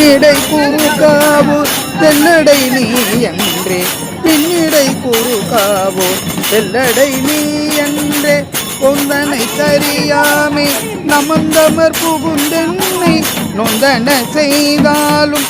இடை குறுக்காவோ தெல்லடை நீ என்றே பின்னிடை குறுக்காவோ தெல்லடை நீ என்றே பொந்தனை தறியாமே நமந்தமர் புகுந்தென்னை நொந்தன செய்தாலும்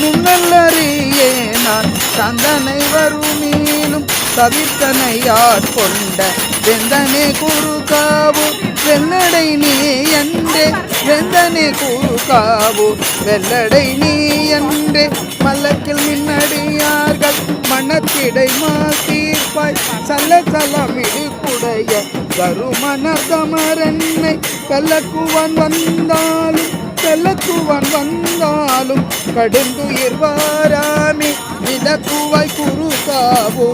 நுண்ணல்லறியே நான் சந்தனை வருமீனும் தவிர்த்தனையார் கொண்ட வெந்தனே குறுக்காவோ வெள்ளடை நீ என்றே வெந்தனே குறுக்காவோ வெள்ளடை நீ என்றே மல்லக்கில் மின்னடியார்கள் மனத்திடை மாசீர்ப்பாய் சல்ல சலமிடு குடைய கருமண சமரன்னை கல்லக்குவன் வந்தாலும் கடுந்துயிர் வாராமே விலக்குவாய் குறுக்காவோ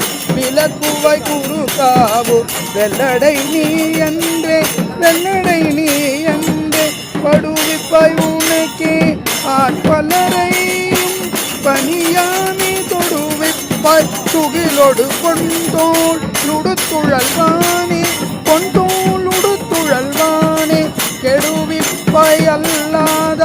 வெள்ளடை நீ என்றே படுவிப்பாய் உனக்கே ஆட்பலரையும் பணியாமி தொடுவிப்பாய் துகிலொடு பொன்தோளுடுத்துழல்வானே கெடுவிப்பாய் அல்லாத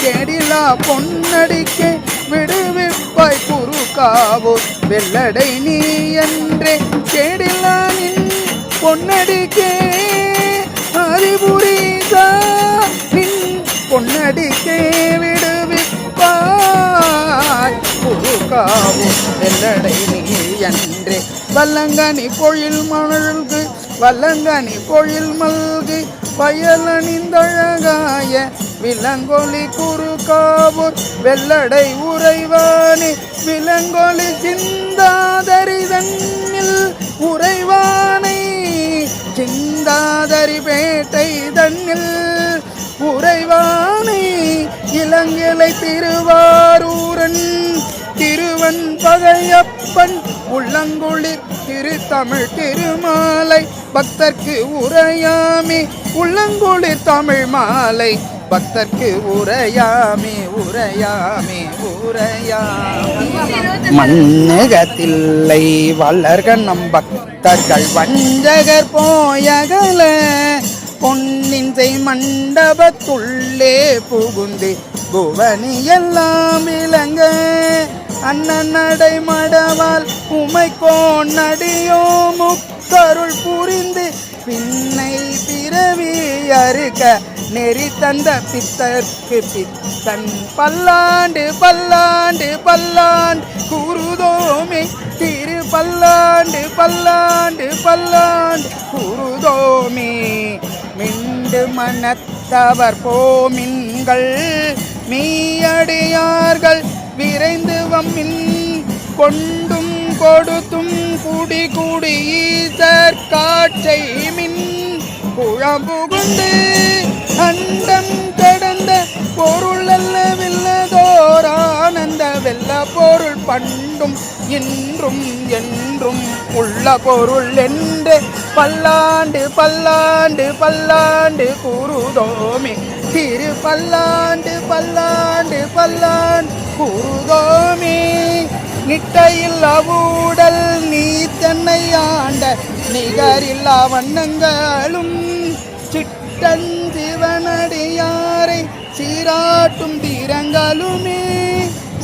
கெடிலா பொன்னடிக்கே விடுவிப்பாய் குறுக்காவோ வெள்ளடை நீ என்றே கேடிலா நின் பொன்னடிக்கே அறிவுரிதா நின் பொன்னடிக்கே விடுவிப்பாய் குறுக்காவோ வெள்ளடை நீ என்றே வல்லங்கனி பொழில் மல்கு பயலணிந்தழகாய விலங்கொலி குறுக்காவோ வெள்ளடை உறைவானே விலங்கொலி சிந்தாதரிதன்னில் உறைவானை சிந்தாதரி பேட்டை தன்னில் உறைவானை இளங்கிளை திருவாரூரன் திருவன் பகையப்பன் உள்ளங்குளிர் திருத்தமிழ் திருமாலை பக்தர்க்கு உரையாமே உள்ளங்குளிர் தமிழ் மாலை பக்தர்க்கு உரையாமே மன்னகத்தில்லை வளர்கள் நம் பக்தர்கள் வஞ்சகர் போயகல பொன்னின் செய் மண்டபத்துள்ளே புகுந்து புவனி எல்லாம் விளங்க அண்ணன் நடை மடவால் உமைக்கோன் நடியோ முக்கருள் புரிந்து பின்னை பிறவி அறுக்க நெறி தந்த பித்தர்க்கு பித்தன் பல்லாண்டு குருதோமே திரு பல்லாண்டு குருதோமே மிண்டு மனத்தவர் போமின்கள் மீயடியார்கள் விரைந்து வம்மின் கொண்டும் கொடுத்தும் குடி ஈசர் காட்சை மின் குழம்புகுண்டு அண்டம் கடந்த பொருள் அல்ல வில்லதோர் ஆனந்த வெல்ல பொருள் பண்டும் இன்றும் என்றும் உள்ள பொருள் என்று பல்லாண்டு குருதோமே திரு பல்லாண்டு குருதோமே நிட்டையில்லா ஊடல் நீ தன்னை ஆண்ட நிகரில்லா வண்ணங்களும் சிட்டன் சிவனடியாரை சீராட்டும் தீரங்களுமே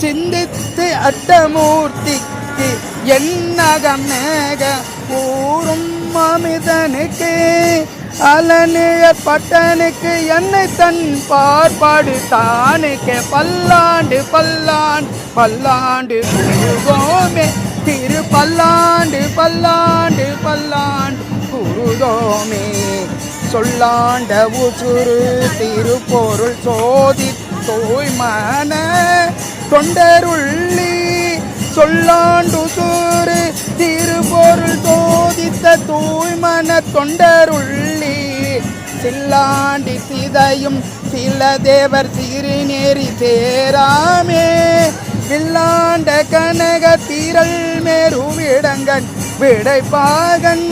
சிந்தித்து அட்டமூர்த்திக்கு என்னகம் மேக ஊரும் அமிதனுக்கு அலநிழற் பட்டனுக்கு என்னை தன் பார்ப்பாடு தானுக்கு பல்லாண்டு குருதோமே திரு பல்லாண்டு குருதோமே சொல்லாண்ட உசுறு திருப்பொருள் சோதி தூய்மான தொண்டருள்ளி சொல்லாண்டு சூறு திருப்பொருள் சோதித்த தூய்மன தொண்டருள்ளி சில்லாண்டி சிதையும் சில தேவர் சிறுநேரி சேராமே வில்லாண்ட கனக தீரல் மேருவிடங்கன் விடைப்பாகன்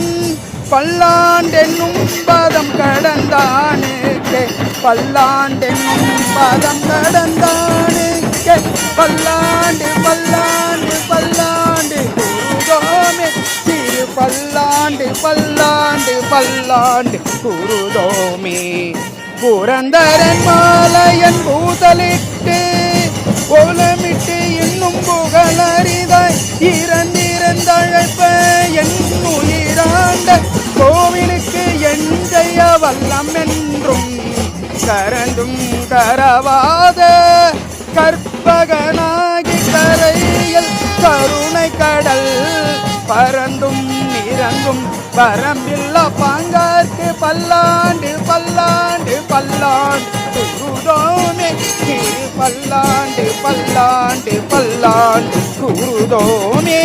பல்லாண்டென்னும் பதம் கடந்தானுக்கு பல்லாண்டு குருதோமே திரு பல்லாண்டு குருதோமே புரந்தரன் மாலையன் பூதலிட்டு ஓலமிட்டு இன்னும் புகழறிதாய் இறந்திருந்தழைப்ப என் உயிராண்ட கோவிலுக்கு என் செய்ய வல்லம் என்றும் கரந்தும் கரவாத கற்பகனாகி கரையில் கருணை கடல் பரந்தும் நிறங்கும் பரம்பில்லா பாங்கார்க்கு பல்லாண்டு பல்லாண்டு பல்லாண்டு குருதோமே பல்லாண்டு பல்லாண்டு பல்லாண்டு குருதோமே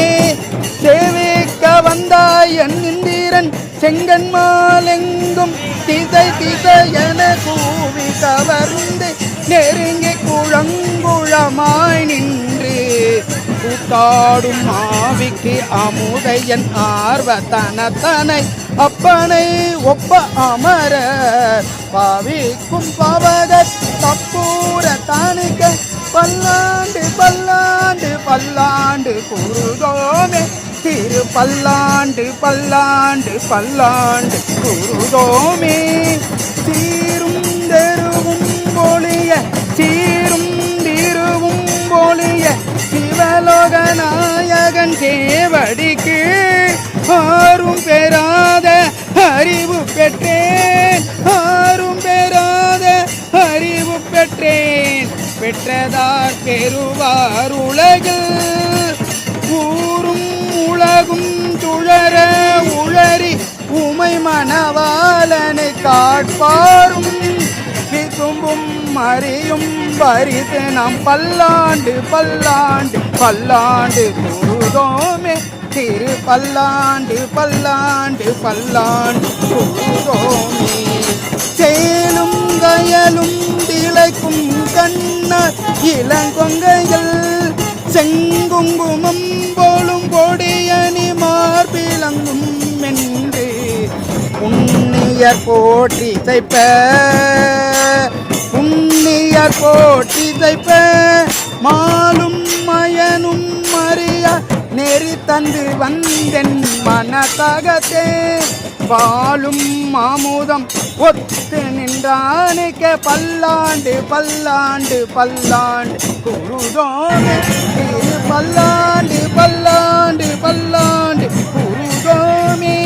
சேவிக்க வந்தாய் என் இந்திரன் செங்கன்மாலெங்கும் திசை திசை என கூவி கவர்ந்து நெருங்கி குழங்குழமாய் நின்று கூத்தாடும் ஆவிக்கு அமுதையன் ஆர்வத்தனத்தனை அப்பனை ஒப்ப அமர பாவிக்கும் பவத தப்பூர தானுக்க பல்லாண்டு பல்லாண்டு பல்லாண்டு குருதோமே திரு பல்லாண்டு பல்லாண்டு பல்லாண்டு குருதோமே சீரும் தெருவும் பொழிய சீரும் திருவும் பொழிய சிவலோக நாயகன் சேவடிக்கு ஆரும் பெறாத அறிவு பெற்றேன் ஆரும் பெறாத அறிவு பெற்றேன் பெற்றதார் பெறுவார் உலகில் ஊரும் உலகும் துழற உளறி உமை மணவாளனை காட்பாரும் விசும்பும் அறியும் பரிது நாம் பல்லாண்டு பல்லாண்டு பல்லாண்டு குருதோமே திரு பல்லாண்டு பல்லாண்டு பல்லாண்டு குருதோமே சேலும் கயலும் திளைக்கும் கண்ணார் இளங்கொங்கைகள் செங்குங்குமம் போலும் கொடியணி மார்பிலங்கும் என்று புண்ணியர் போற்றி தைப்ப புண்ணியர் போற்றி தைப்ப மாலும் மயனும் மறிய நெறி தந்து வந்தென் மனதகத்தே பாலும் மாமுதம் ஒத்து நின்றானிக்க பல்லாண்டு பல்லாண்டு பல்லாண்டு குருதோமே பல்லாண்டு பல்லாண்டு பல்லாண்டு குருதோமே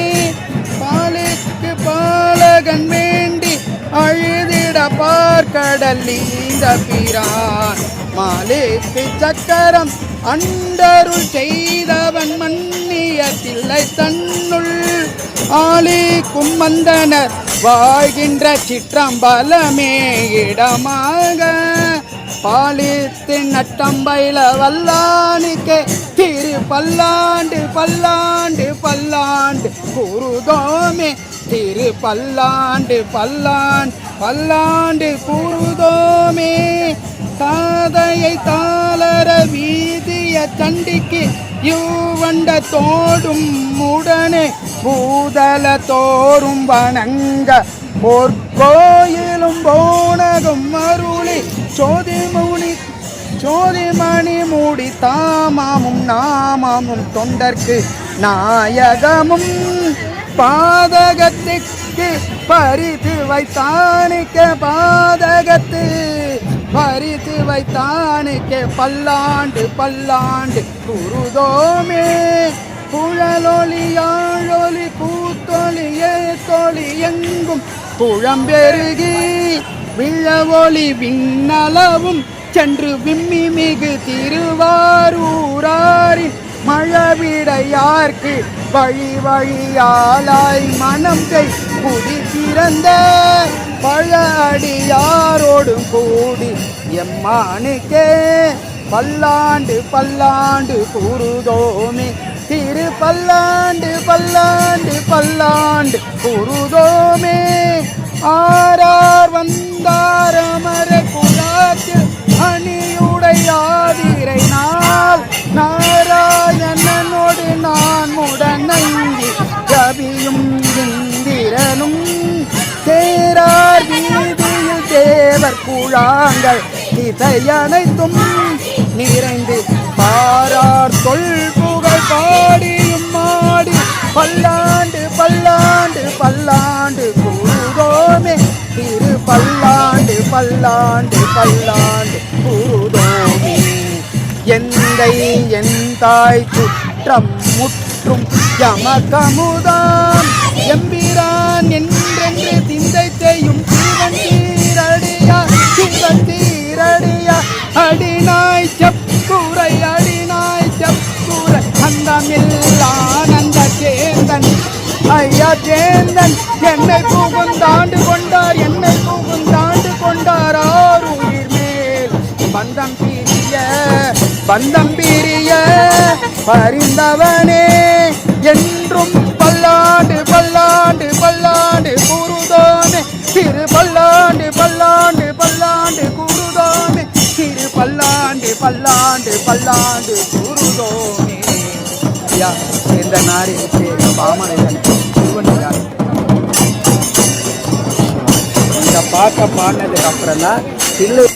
பாலுக்கு பாலகன் வேண்டி அழுதிட பார்க்கடல் நீந்த பிரான் மாலுக்கு சக்கரம் அண்டருள் செய்தவன் மன்னிய தில்லை தன்னுள் ஆளி கும்மந்தனர் வாழ்கின்ற சிற்றம்பலமே இடமாக பாலித்து நட்டம்பைல வல்லானிக்கே திரு பல்லாண்டு பல்லாண்டு பல்லாண்டு குருதோமே திரு பல்லாண்டு பல்லாண்டு பல்லாண்டு குருதோமே தாதையை தாளர வீதிய தண்டிக்கு யூவண்ட தோடும் உடனே பூதல தோறும் வணங்க பொற்கோயிலும் போனகும் அருளி சோதிமணி மூடி தாமாமும் நாமாமும் தொண்டர்க்கு நாயகமும் பாதகத்துக்கு பரிது வைத்தானிக்க பாதகத்து பரிது வைத்தானுக்கே பல்லாண்டு பல்லாண்டு குருதோமே புழலொலி யாழொலி கூத்தொலி ஏத்தொலி எங்கும் குழம்பெருகி விழவொலி விண்ணளவும் சென்று விம்மி மிகு திருவாரூராரின் மழவிடையார்க்கு வழி வழியாலாய் மனம் கை குடி திறந்த பழ அடியாரோடும் கூடி எம்மானுக்கே பல்லாண்டு பல்லாண்டு குருதோமே திரு பல்லாண்டு பல்லாண்டு பல்லாண்டு குருதோமே ஆரார் வந்தார் அமர குலாத்தில் அணியுடையாதிரை நாள் நாராயணனோடு நான் முடனங்கி கவியும் இந்திரனும் தேரார் வீதியில் தேவர் குழாங்கள் இசையனைத்தும் நிறைந்து பாரார் சொல் புகழ் பாடியும் மாடி பல்லாண்டு பல்லாண்டு பல்லாண்டு குருதோமே திரு பல்லாண்டு பல்லாண்டு பல்லாண்டு கூறுதோமே. எந்தை என் தாய் சுற்றம் முற்றும் யமகமுதாம் எம்பிரான் என்றென்று திந்தை செய்யும் சிவந்தீரடியா சிவந்தீரடியா அடிநாய் செப்புரை அடிநாய் செப்புரை அந்தமில்லானந்த சேந்தன் ஐயா சேந்தன் என்னை புகுந்தாண்டு கொண்டார் என்னை புகுந்தாண்டு கொண்டார் ஆருயிர் மேல் பந்தம் பிரிய பரிந்தவனே என்றும் பல்லாண்டு பல்லாண்டு பல்லாண்டு கூறுதோமே திரு பல்லாண்டு பல்லாண்டு பல்லாண்டு கூறுதோமே திரு பல்லாண்டு பல்லாண்டு பல்லாண்டு கூறுதோமே. ஐயா இந்த நாரில் சேரும் பாமனிதன் சிவனியார் இந்த பாட்டை பாடினதுக்கு அப்புறம் தான் தில்லை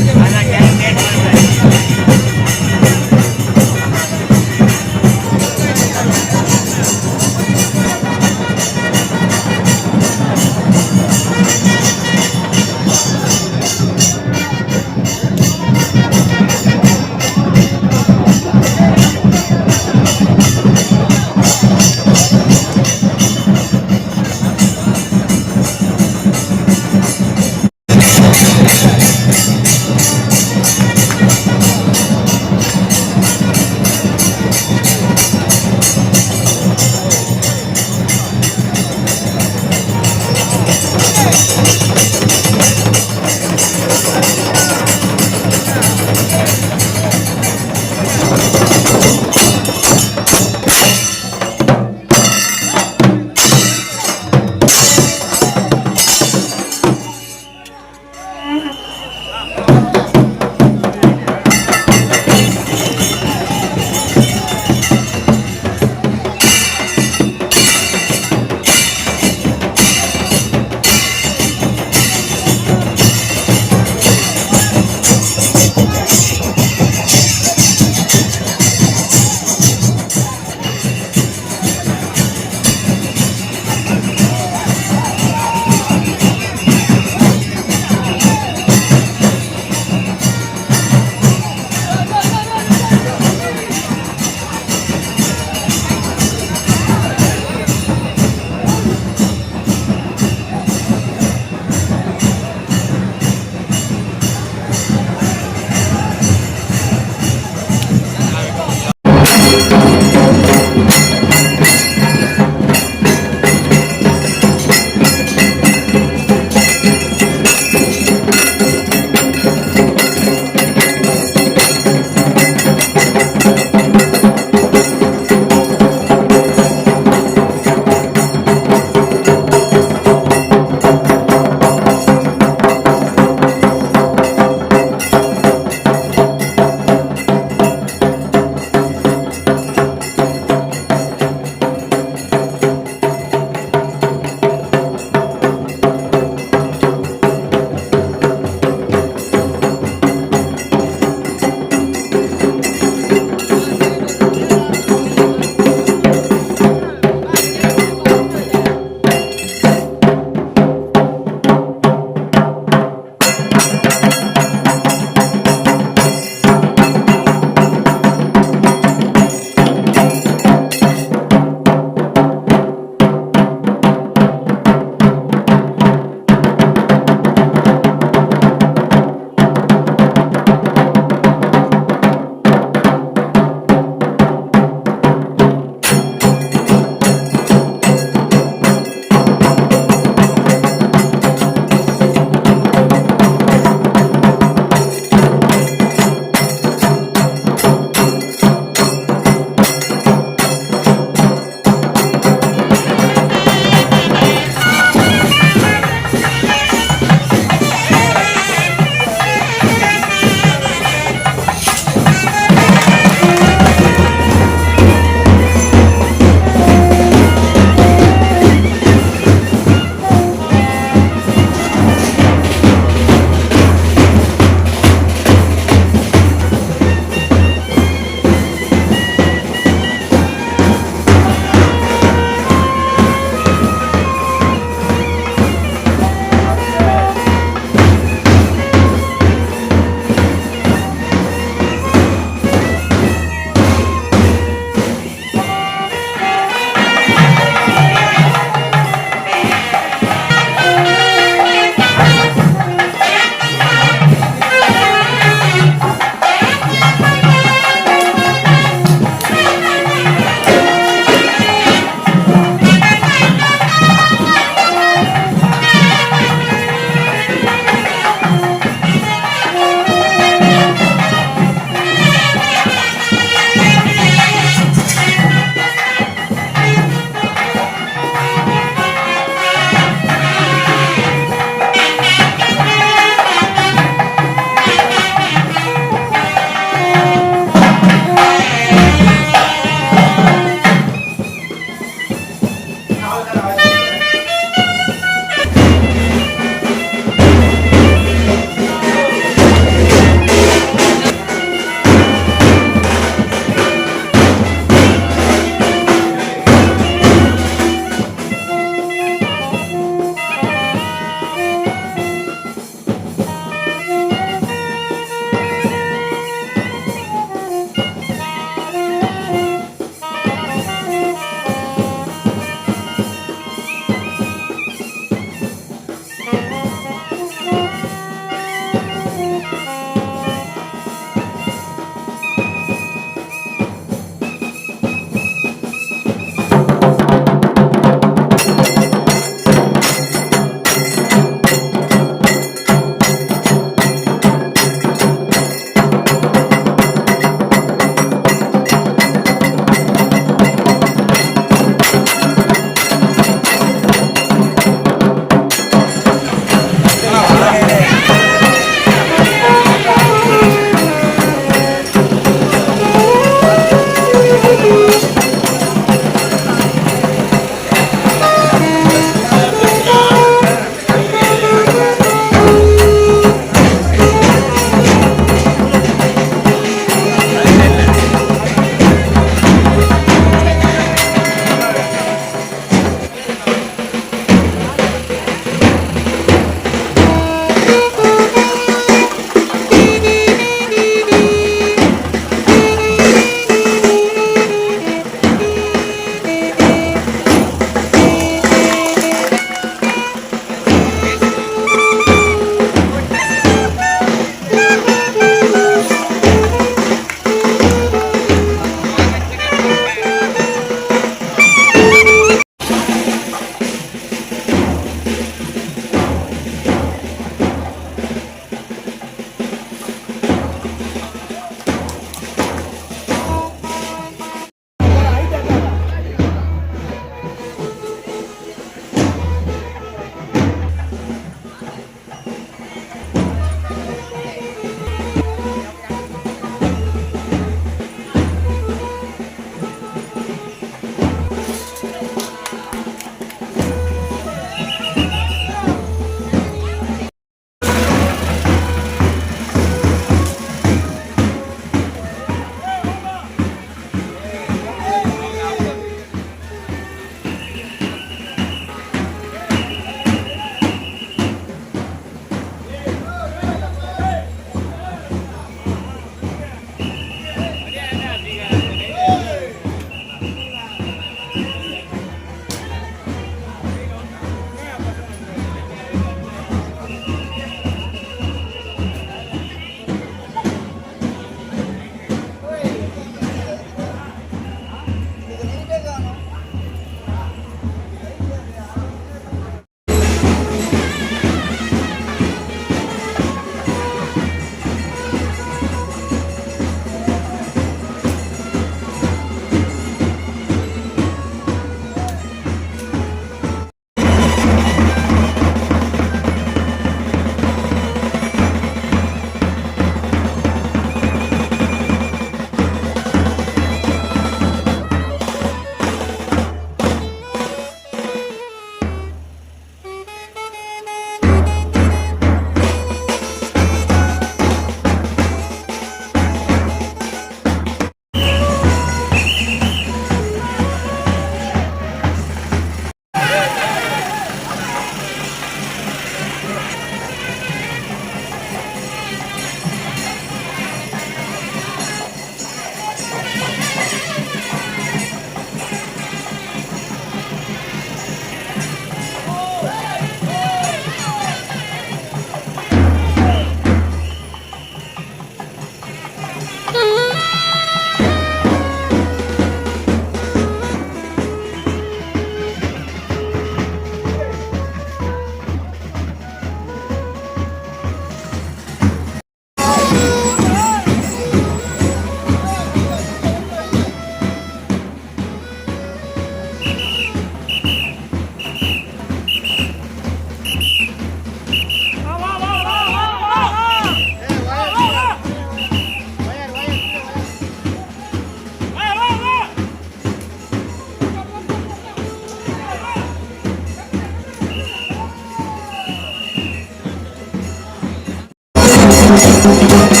Thank